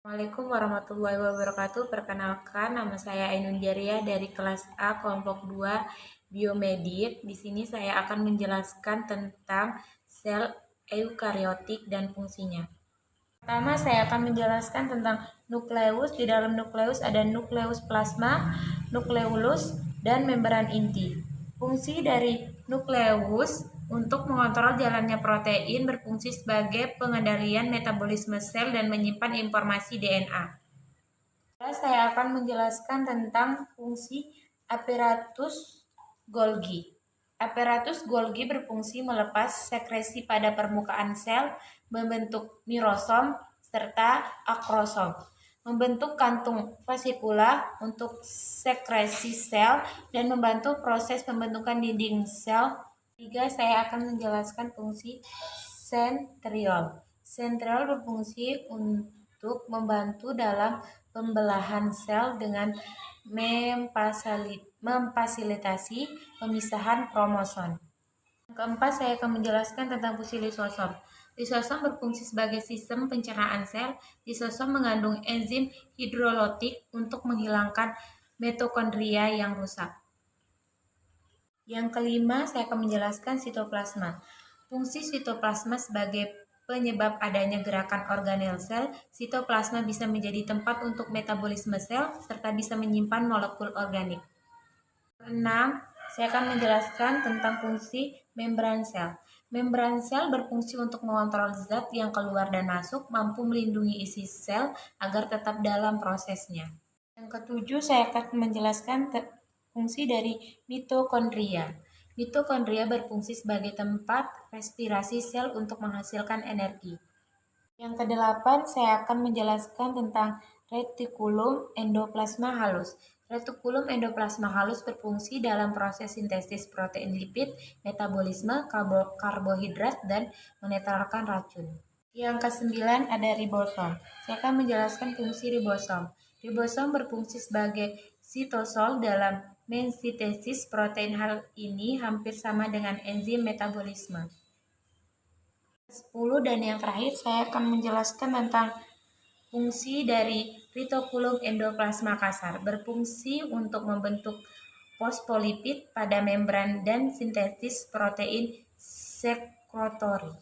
Assalamualaikum warahmatullahi wabarakatuh. Perkenalkan, nama saya Ainun Jaria dari kelas A kelompok 2 Biomedik. Di sini saya akan menjelaskan tentang sel eukariotik dan fungsinya. Pertama, saya akan menjelaskan tentang nukleus. Di dalam nukleus ada nukleus plasma, nukleolus, dan membran inti. Fungsi dari nukleus untuk mengontrol jalannya protein, berfungsi sebagai pengendalian metabolisme sel dan menyimpan informasi DNA. Saya akan menjelaskan tentang fungsi aparatus Golgi. Aparatus Golgi berfungsi melepas sekresi pada permukaan sel, membentuk mirosom serta akrosom, membentuk kantung vasikula untuk sekresi sel, dan membantu proses pembentukan dinding sel. Ketiga, saya akan menjelaskan fungsi sentriol. Sentriol berfungsi untuk membantu dalam pembelahan sel dengan memfasilitasi pemisahan kromosom. Yang keempat, saya akan menjelaskan tentang fungsi lisosom. Lisosom berfungsi sebagai sistem pencernaan sel. Lisosom mengandung enzim hidrolitik untuk menghilangkan mitokondria yang rusak. Yang kelima, saya akan menjelaskan sitoplasma. Fungsi sitoplasma sebagai penyebab adanya gerakan organel sel. Sitoplasma bisa menjadi tempat untuk metabolisme sel serta bisa menyimpan molekul organik. Keenam, saya akan menjelaskan tentang fungsi membran sel. Membran sel berfungsi untuk mengontrol zat yang keluar dan masuk, mampu melindungi isi sel agar tetap dalam prosesnya. Yang ketujuh, saya akan menjelaskan fungsi dari mitokondria. Mitokondria berfungsi sebagai tempat respirasi sel untuk menghasilkan energi. Yang kedelapan, saya akan menjelaskan tentang retikulum endoplasma halus. Retikulum endoplasma halus berfungsi dalam proses sintesis protein lipid, metabolisme karbohidrat, dan menetralkan racun. Yang kesembilan ada ribosom. Saya akan menjelaskan fungsi ribosom. Ribosom berfungsi sebagai sitosol dalam mensintesis protein. Hal ini hampir sama dengan enzim metabolisme. 10 dan yang terakhir, saya akan menjelaskan tentang fungsi dari retikulum endoplasma kasar. Berfungsi untuk membentuk fosfolipid pada membran dan sintesis protein sekretori.